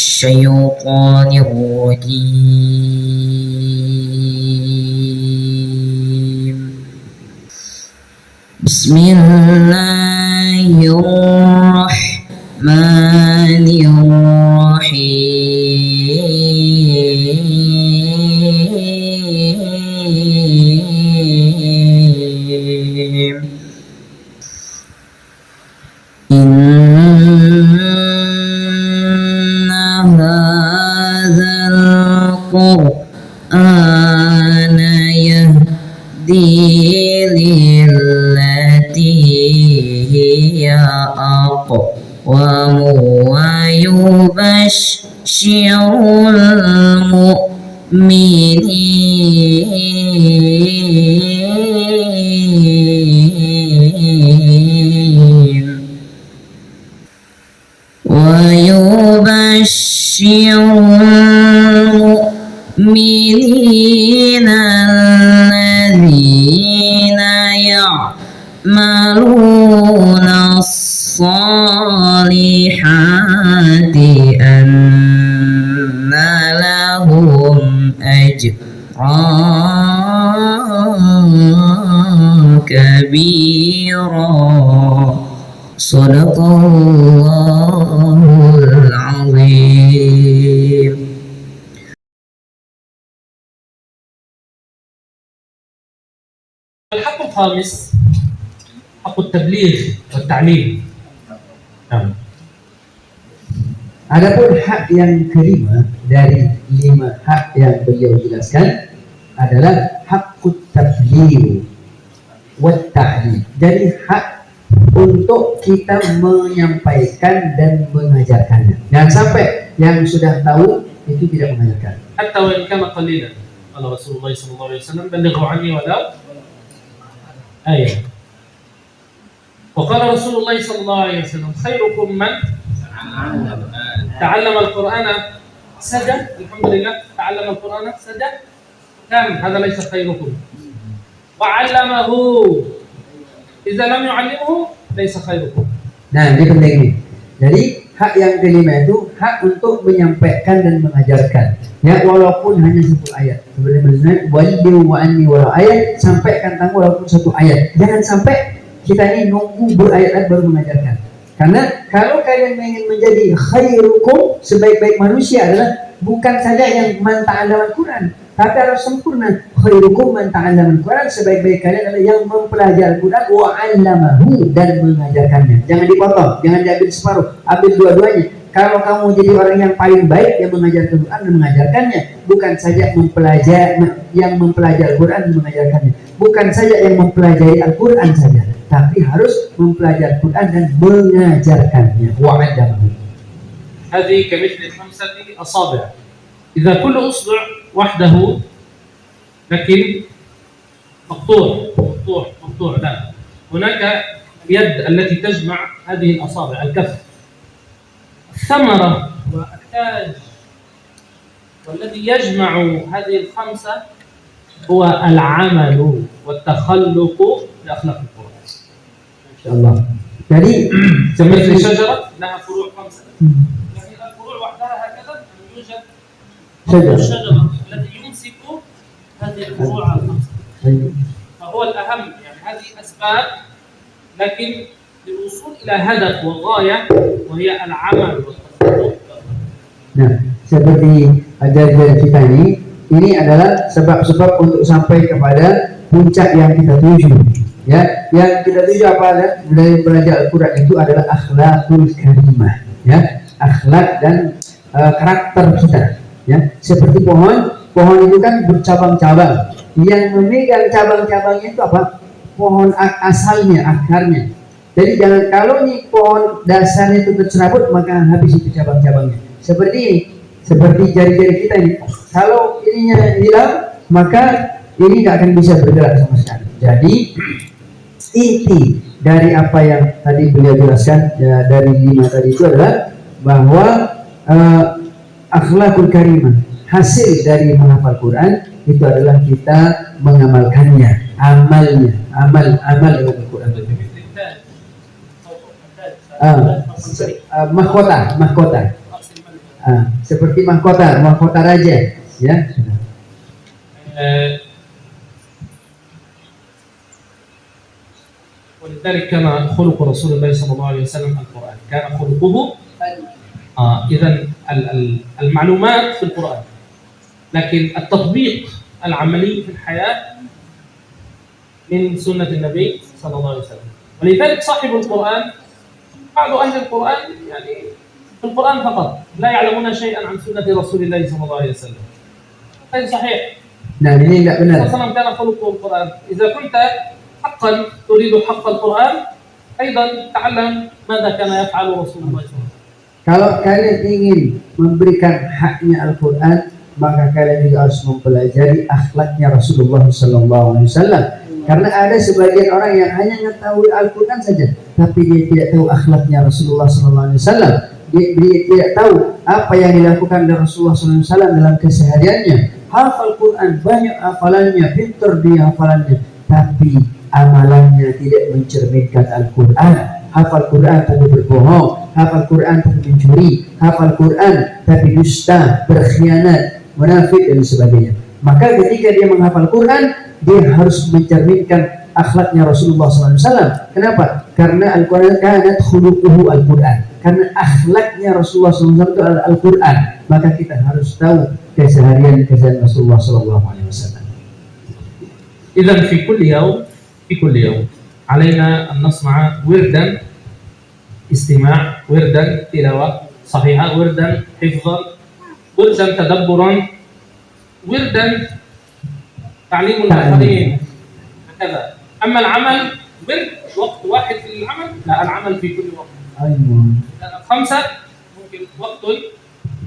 الشيطان الرجيم بسم الله الرحمن الرحيم إن هذا القرآن يهدي للتي هي أقوم ويبشر المؤمنين الذين يعملون الصالحات أن لهم أجرا كبيرا صدق الله العظيم. الحق الخامس حق التبليغ والتعليم. Adapun hak yang kelima dari 5 hak yang beliau jelaskan adalah hakut tabligh wa ta'lim. Jadi hak untuk kita menyampaikan dan mengajarkannya. Jangan sampai yang sudah tahu itu tidak mengajarkan. حتى وإن كان قليلا قال رسول الله صلى الله عليه وسلم بلغوا عني ولو آية. وقال رسول الله صلى الله عليه وسلم خيركم من تعلم القرآن سجد. الحمد لله تعلم القرآن سجد كم هذا ليس خيركم وعلمه إذا لم يعلمه ليس خيركم. Nah, ini penting nih. Jadi hak yang kelima itu hak untuk menyampaikan dan mengajarkan. Ya, walaupun hanya 1 ayat. Sebenarnya waliyu wa anni wa ayat, sampaikan kamu walaupun 1 ayat. Jangan sampai kita ini nunggu berayat-ayat baru mengajarkan. Karena kalau kalian ingin menjadi khairukum, sebaik-baik manusia adalah bukan saja yang man ta'allama Al-Quran, tapi harus sempurna. Khairukum man ta'allama Al-Quran, sebaik-baik kalian adalah yang mempelajari Al-Quran wa 'allamahu, dan mengajarkannya. Jangan dipotong, jangan diambil separuh, ambil dua-duanya. Kalau kamu jadi orang yang paling baik yang mengajarkan Al-Quran dan mengajarkannya, bukan saja yang mempelajari Al-Quran dan mengajarkannya, bukan saja yang mempelajari Al-Quran saja, tapi harus mempelajari Al-Quran dan mengajarkannya. Wa'adamu. هذه كمثل 5 أصابع. إذا كل أصبع وحده لكن مقطوع لا، هناك يد التي تجمع هذه الأصابع، الكف. الثمرة والتاج والذي يجمع هذه ال5 هو العمل والتخلق بأخلاق القرآن. إن شاء الله. Jadi مثل شجرة لها فروع 5. يعني الفروع وحدها هكذا يوجد الشجرة التي يمسك هذه الفروع ال5. فهو الأهم، يعني هذه أسباب، لكن للوصول إلى هدف وغاية وهي العمل والتخلق. Nah, seperti ajaran kita ini adalah sebab-sebab untuk sampai kepada puncak yang kita tuju. Ya, yang kita tuju apa? Dari belajar Al-Quran itu adalah akhlakul karimah. Ya, akhlak dan karakter kita. Ya, seperti pohon itu kan bercabang-cabang. Yang memegang cabang-cabangnya itu apa? Pohon asalnya, akarnya. Jadi jangan, kalau nih pohon dasarnya itu tercerabut, maka habis itu cabang-cabangnya. Seperti ini, seperti jari-jari kita ini. Kalau ininya hilang, maka ini nggak akan bisa bergerak sama sekali. Jadi inti dari apa yang tadi beliau jelaskan ya, dari 5 tadi itu adalah bahwa akhlakul karimah, hasil dari menghafal Quran itu adalah kita mengamalkannya, amal dengan Al-Quran. mahkota Seperti mahkota raja, ya. ولذلك كان خلق رسول الله صلى الله عليه وسلم القرآن، كان خلقه إذا المعلومات في القرآن، لكن التطبيق العملي في الحياة من سنة النبي صلى الله عليه وسلم. ولذلك صاحب القرآن بعض أهل القرآن يعني في القرآن فقط لا يعلمون شيئا عن سنة رسول الله صلى الله عليه وسلم. هذا صحيح. Nah, ini enggak benar. أصلا كان خلقه القرآن. إذا كنت حقا تريد حق القرآن أيضا تعلم ماذا كان يفعل رسول الله صلى الله عليه وسلم. Kalau kalian ingin memberikan haknya Al-Quran, maka kalian juga harus mempelajari akhlaknya Rasulullah SAW. Karena ada sebagian orang yang hanya mengetahui Al-Quran saja, tapi dia tidak tahu akhlaknya Rasulullah SAW. Dia tidak tahu apa yang dilakukan oleh Rasulullah SAW dalam kesehariannya. Hafal Quran, banyak hafalannya, pintar dia hafalannya, tapi amalannya tidak mencerminkan Al-Quran. Hafal Quran tapi berbohong, hafal Quran tapi mencuri, hafal Quran tapi dusta, berkhianat, munafik dan sebagainya. Maka ketika dia menghafal Quran, dia harus mencerminkan akhlaknya Rasulullah SAW. Kenapa? Karena Al-Quran kanat khuluquhu Al-Quran. Karena akhlaknya Rasulullah SAW itu adalah Al-Quran. Maka kita harus tahu keseharian Rasulullah SAW. إذا في كل يوم علينا أن نصنع وردا استماع، وردا تلاوة صحيحة، وردا حفظا، وردا تدبرا، وردا تعليم الآخرين، هكذا. أما العمل ورد وقت واحد في العمل، لا، العمل في كل وقت. خمسة ممكن وقت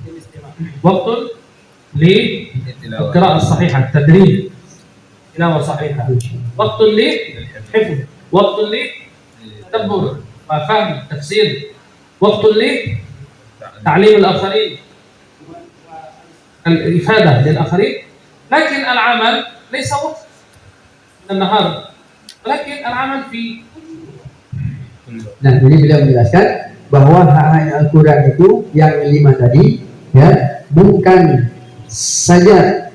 للاستماع، وقت للقراءة الصحيحة، التدريب، تلاوة صحيحة، وقت للحفظ، وقت للتدبر وفهم تفسير، وقت لتعليم الآخرين، الإفادة للآخرين. لكن العمل ليس وقت من النهار، ولكن العمل في. Nah, jadi beliau menjelaskan bahwa hak Al-Quran itu yang 5 tadi, ya, bukan saja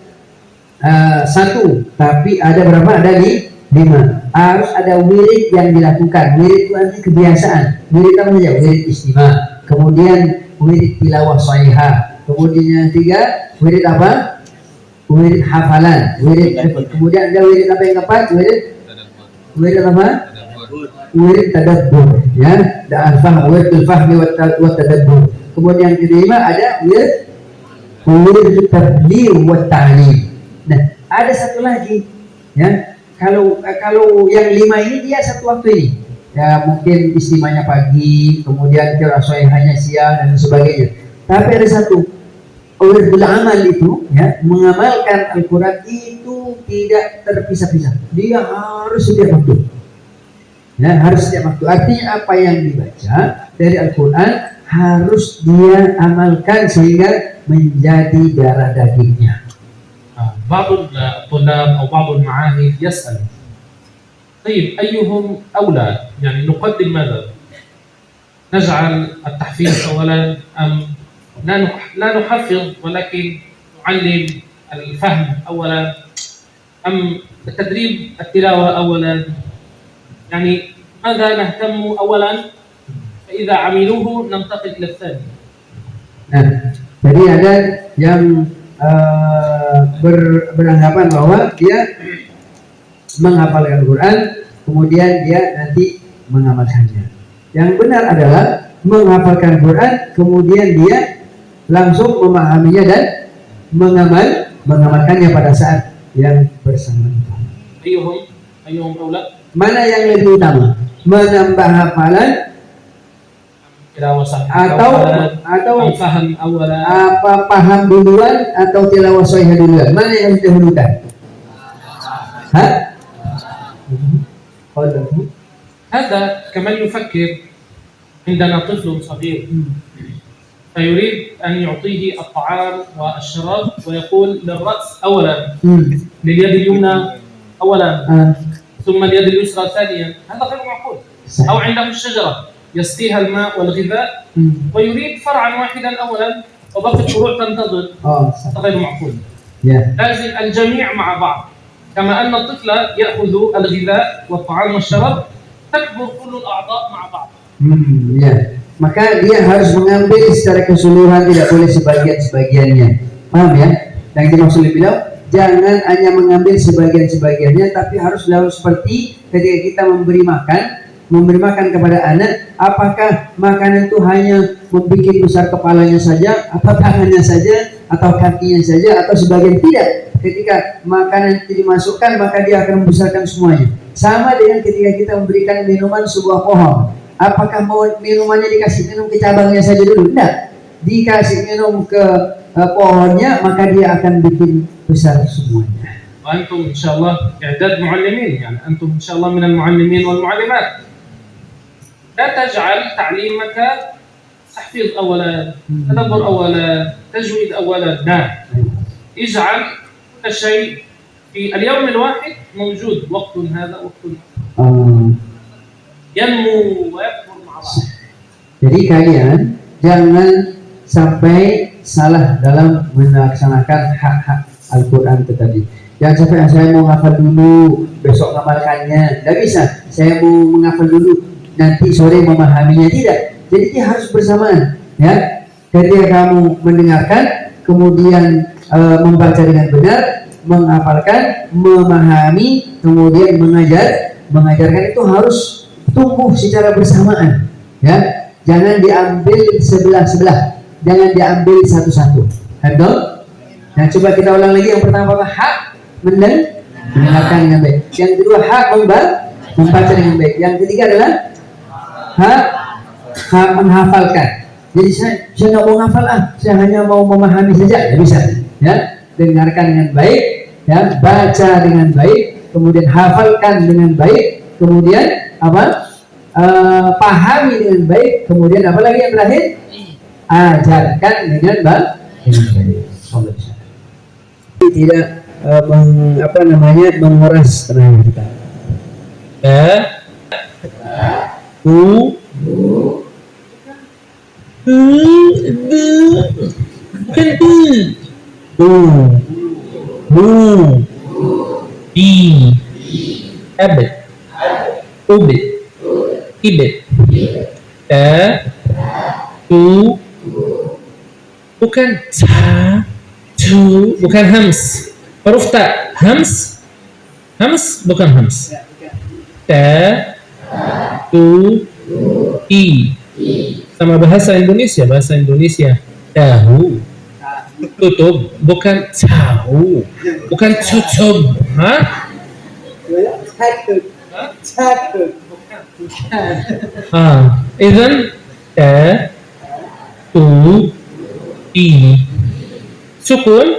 satu, tapi ada berapa? Ada 5. Harus ada wirid yang dilakukan. Wirid itu artinya kebiasaan. Wirid apa saja? Wirid istimewa. Kemudian wirid tilawah shahihah. Kemudian yang 3, wirid apa? Wirid hafalan. Wirid. Kemudian ada wirid apa yang keempat? Wirid apa? Wirid tadabbur. Ya, dan wirid al-fahmi wa tadabbur. Kemudian yang kelima ada wirid tabligh wa ta'lim. Nah, ada satu lagi, ya. Kalau yang 5 ini dia satu waktu ini, ya, mungkin istimanya pagi, kemudian hanya siang dan sebagainya. Tapi ada satu, wirdul amal itu, ya, mengamalkan Al-Quran itu tidak terpisah-pisah. Dia harus setiap waktu, ya, harus setiap waktu. Artinya apa yang dibaca dari Al-Quran harus dia amalkan sehingga menjadi darah dagingnya. بعض الطلاب أو بعض المعاهد يسأل طيب أيهم أولى، يعني نقدم ماذا؟ نجعل التحفيظ أولا أم لا نحفظ ولكن نعلم الفهم أولا أم تدريب التلاوة أولا؟ يعني ماذا نهتم أولا فإذا عملوه ننتقل إلى الثاني. Nah, jadi ada yang beranggapan bahwa dia menghafalkan Quran, kemudian dia nanti mengamalkannya. Yang benar adalah menghafalkan Quran, kemudian dia langsung memahaminya dan mengamalkannya pada saat yang bersamaan. Ayyuhum aula? Mana yang lebih utama? Menambah hafalan atau faham awalan, apa paham duluan atau tilawah shahihah duluan? Mana yang harus didahulukan? هذا كمان يفكر عندنا طفل صغير فيريد أن يعطيه الطعام والشراب ويقول للرأس أولا، لليد اليمنى أولا، ثم اليد اليسرى ثانيا. هذا غير معقول. أو عنده الشجرة يسقيها الماء والغذاء ويريد فرعا واحدا أولا وباقي الفروع تنتظر صح. غير معقول. Ya. لازم الجميع مع بعض، كما أن الطفل يأخذ الغذاء والطعام والشراب تكبر كل الأعضاء مع بعض. Ya. Maka dia harus mengambil secara keseluruhan, tidak boleh sebagian-sebagiannya. Paham ya? Yang dimaksud beliau, jangan hanya mengambil sebagian-sebagiannya, tapi harus seperti ketika kita memberi makan kepada anak, apakah makanan itu hanya membuat besar kepalanya saja, atau tangannya saja, atau kakinya saja, atau sebagian tidak. Ketika makanan itu dimasukkan, maka dia akan membesarkan semuanya. Sama dengan ketika kita memberikan minuman sebuah pohon, apakah mau minumannya dikasih minum ke cabangnya saja dulu? Tidak. Dikasih minum ke pohonnya, maka dia akan bikin besar semuanya. وأنتم إن شاء الله إعداد معلمين، يعني أنتم إن شاء الله من المعلمين والمعلمات. لا تجعل تعليمك تحفيظ أولا، تدبر أولا، تجويد أولا، لا. اجعل كل شيء في اليوم الواحد موجود، وقت هذا وقت ينمو ويكبر مع بعض. Jadi kalian jangan sampai salah dalam melaksanakan hak-hak Al-Quran itu tadi. Jangan sampai saya mau ngafal dulu, besok ngamalkannya. Tidak bisa. Saya mau menghafal dulu, nanti sore memahaminya. Tidak. Jadi dia harus bersamaan. Ya, ketika kamu mendengarkan, kemudian membaca dengan benar, menghafalkan, memahami, kemudian mengajarkan itu harus tumbuh secara bersamaan. Ya, jangan diambil sebelah-sebelah, jangan diambil satu-satu. Betul? Nah, coba kita ulang lagi. Yang pertama apa? Hak mendengarkan dengan baik. Yang kedua hak membaca dengan baik. Yang ketiga adalah hak menghafalkan. Jadi saya nggak mau hafal, saya hanya mau memahami saja. Tidak bisa. Ya, dengarkan dengan baik, ya, baca dengan baik, kemudian hafalkan dengan baik, kemudian apa? Pahami dengan baik, kemudian apa lagi yang terakhir? Ajarkan dengan baik. Tidak menguras tenaga kita. Bukan ta, tu, bukan hams. Huruf ta, hams bukan hams. Ta, tu, i. Sama bahasa Indonesia, tahu. Tutup, bukan tahu, bukan tutup. Idzan ta, tu, i. Sukun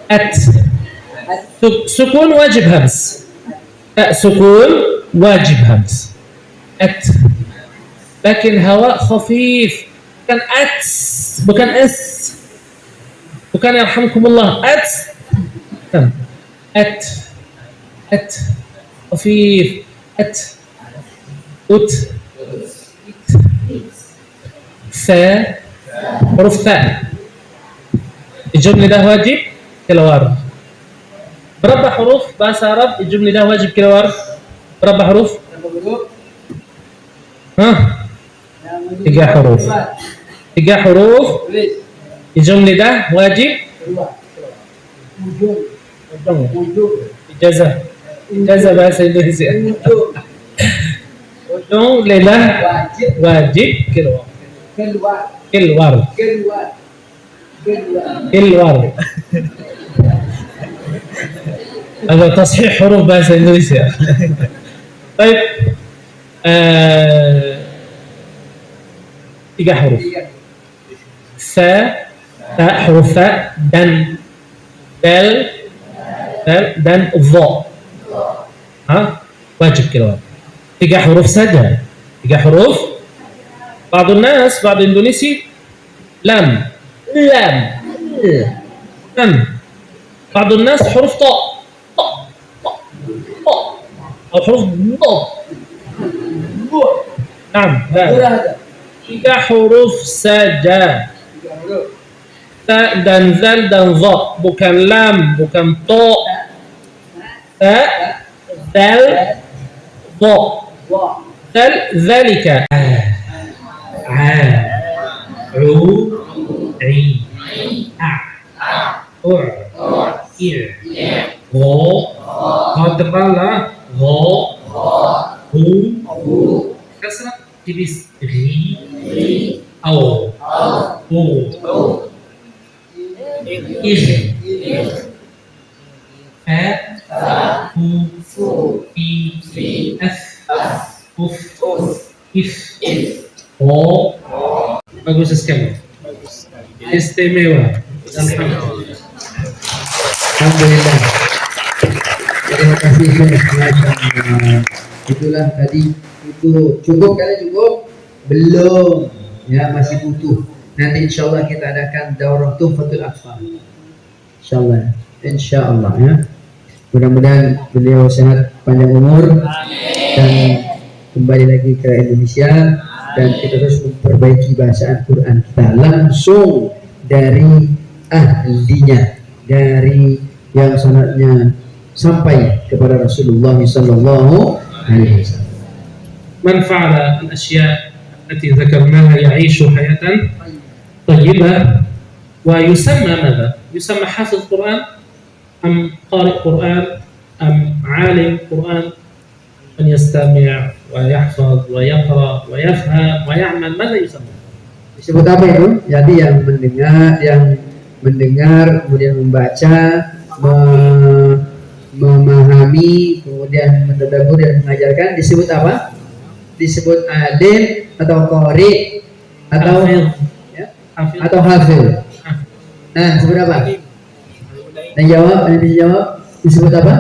at. Sukun wajib hams. Sukun wajib hams. At. Lakin hawa khafif. Bukan at, bukan s. Bukan yarhamkumullah. At. Khafif. At. Ut. Fa. Huruf fa. الجملة ده واجب كلا وارد. berapa huruf bahasa Arab الجملة ده واجب كلا وارد؟ berapa huruf? tiga huruf. الجملة ده واجب. إجازة bahasa Indonesia. ujung lelah wajib keluar. هذا تصحيح حروف bahasa Indonesia. طيب tiga huruf. Fa, huruf fa, dan dal, dan dha. Wajib keluar. Tiga huruf saja. Tiga huruf. بعض الناس بعض Indonesia لام بعض الناس حروف طاء أو حروف ضاد. نعم لا 3 huruf saja. Ta dan zal dan za, bukan lam, bukan to. Ta, zal, za. Zal, zalika. Kalau tebal lah, kasrah tipis, bagus sekali. Istimewa. Alhamdulillah. Terima kasih Syekh. Itulah tadi, itu cukup kan? Cukup? Belum. Ya, masih butuh. Nanti insyaallah kita adakan daurah Tuhfatul Atfal. Insyaallah ya. Mudah-mudahan beliau sehat, panjang umur dan kembali lagi ke Indonesia dan kita terus memperbaiki bahasa Al-Quran kita langsung dari ahlinya, dari yang sanadnya sampai kepada Rasulullah sallallahu alaihi wasallam. Man fa'ala al-ashya' التي ذكرناها يعيش حياة طيبة ويسمى ماذا؟ يسمى حافظ قرآن أم قارئ قرآن أم عالم قرآن؟ من يستمع ويحفظ ويقرأ ويفهم ويعمل ماذا يسمى؟ Disebut apa itu? Jadi yang mendengar kemudian membaca, memahami, kemudian mentadabbur dan mengajarkan disebut apa? Disebut alim atau qari atau ya? Atau hafil. Nah, disebut apa? Yang jawab, yang bisa jawab disebut apa?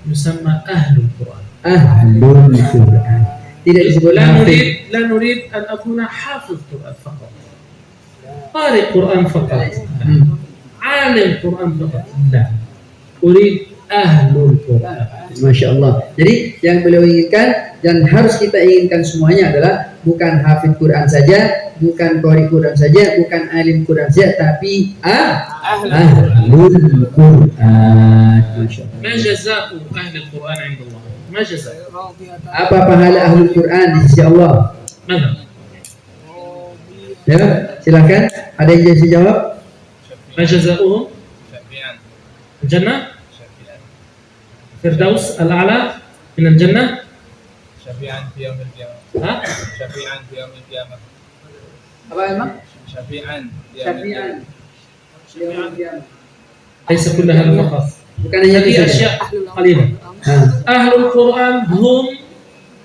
يسمى أهل القرآن. أهل القرآن. Tidak disebut لا نريد أن أكون حافظ قرآن فقط. قارئ قرآن فقط. عالم قرآن فقط. لا. أريد أهل القرآن. Masya Allah. Jadi yang beliau inginkan dan harus kita inginkan semuanya adalah bukan hafid Quran saja, bukan qari Quran saja, bukan alim Quran saja, tapi ahlul Quran. Masya Allah. ما جزاء أهل القرآن عند الله؟ ما جزاء؟ Apa pahala ahlul Quran di sisi Allah? ماذا؟ Ya, silakan. Ada yang bisa jawab? ما جزاؤهم؟ الجنة؟ فردوس الأعلى من الجنة؟ شفيعا في يوم القيامة. ها؟ شفيعا في يوم القيامة. Apa emang? شفيعا في يوم Syafi'an. القيامة. ليس كل هذا فقط. Bukan hanya هذه itu saja. أشياء قليلة. أهل القرآن هم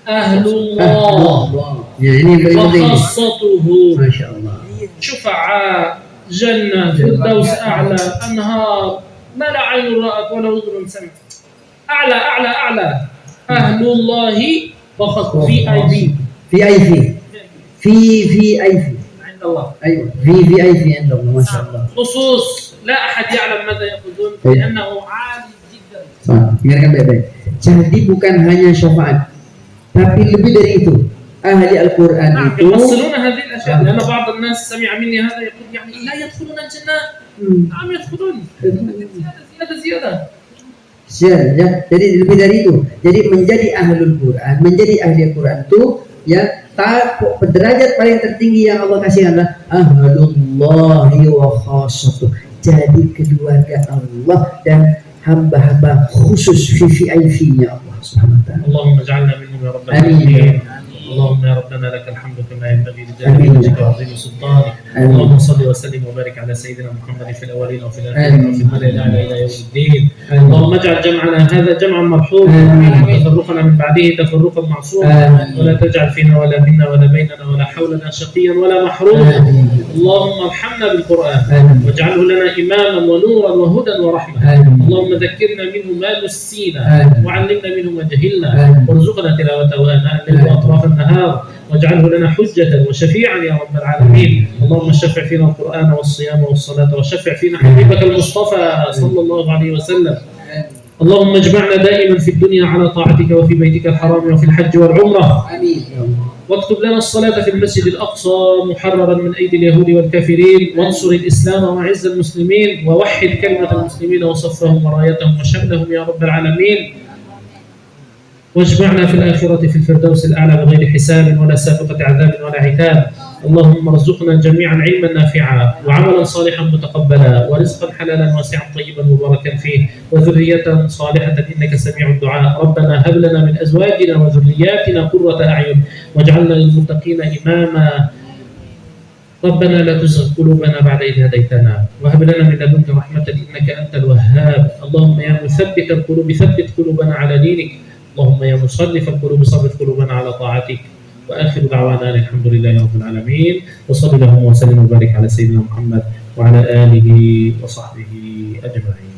أهل الله Ya, ini yang paling penting. وخاصته Masya Allah. شفعاء جنة فردوس أعلى أنهار ما لا عين رأت ولا أذن سمعت أعلى أعلى أعلى أهل الله فقط VIP VIP عند الله أيوة VIP عند الله ما شاء الله. خصوص لا أحد يعلم ماذا يأخذون لأنه عالي جدا. Dengarkan baik-baik. Jadi bukan hanya syafaat, tapi lebih dari itu. Ahli Al-Quran نعم itu يفصلون هذه الأشياء لأن بعض الناس سمع مني هذا يقول يعني لا يدخلون الجنة. نعم يدخلون زيادة. ya, jadi lebih dari itu. Jadi menjadi ahlul Quran, menjadi ahli Al-Quran itu ya derajat paling tertinggi yang Allah kasih adalah ahlullahi wa khassatuh. Jadi keluarga Allah dan hamba-hamba khusus VIP-nya Allah Subhanahu wa taala. اللهم اجعلنا منهم يا رب آمين. العالمين. اللهم يا ربنا لك الحمد كما ينبغي لجلال وجهك وعظيم سلطانك. اللهم صل وسلم وبارك على سيدنا محمد في الاولين وفي الاخرين وفي الملأ الاعلى الى يوم الدين. اللهم اجعل جمعنا هذا جمعا مرحوما وتفرقنا من بعده تفرقا معصوما ولا تجعل فينا ولا منا ولا بيننا ولا حولنا شقيا ولا محروما. اللهم ارحمنا بالقران واجعله لنا اماما ونورا وهدى ورحمه. اللهم ذكرنا منه ما نسينا وعلمنا منه ما جهلنا وارزقنا تلاوته اناء الليل واطراف النهار واجعله لنا حجة وشفيعا يا رب العالمين. اللهم شفع فينا القرآن والصيام والصلاة وشفع فينا حبيبك المصطفى صلى الله عليه وسلم. اللهم اجمعنا دائما في الدنيا على طاعتك وفي بيتك الحرام وفي الحج والعمرة. آمين يا الله. واكتب لنا الصلاة في المسجد الأقصى محررا من أيدي اليهود والكافرين، وانصر الإسلام وأعز المسلمين، ووحد كلمة المسلمين وصفهم ورايتهم وشملهم يا رب العالمين. واجمعنا في الآخرة في الفردوس الأعلى بغير حساب ولا سابقة عذاب ولا عتاب. اللهم ارزقنا جميعا علما نافعا وعملا صالحا متقبلا ورزقا حلالا واسعا طيبا مباركا فيه وذرية صالحة إنك سميع الدعاء. ربنا هب لنا من أزواجنا وذرياتنا قرة أعين واجعلنا للمتقين إماما. ربنا لا تزغ قلوبنا بعد إذ هديتنا وهب لنا من لدنك رحمة إنك أنت الوهاب. اللهم يا مثبت القلوب ثبت قلوبنا على دينك. اللهم يا مصرف القلوب صرف قلوبنا على طاعتك. وآخر دعوانا الحمد لله رب العالمين، وصلى اللهم وسلم وبارك على سيدنا محمد وعلى آله وصحبه أجمعين.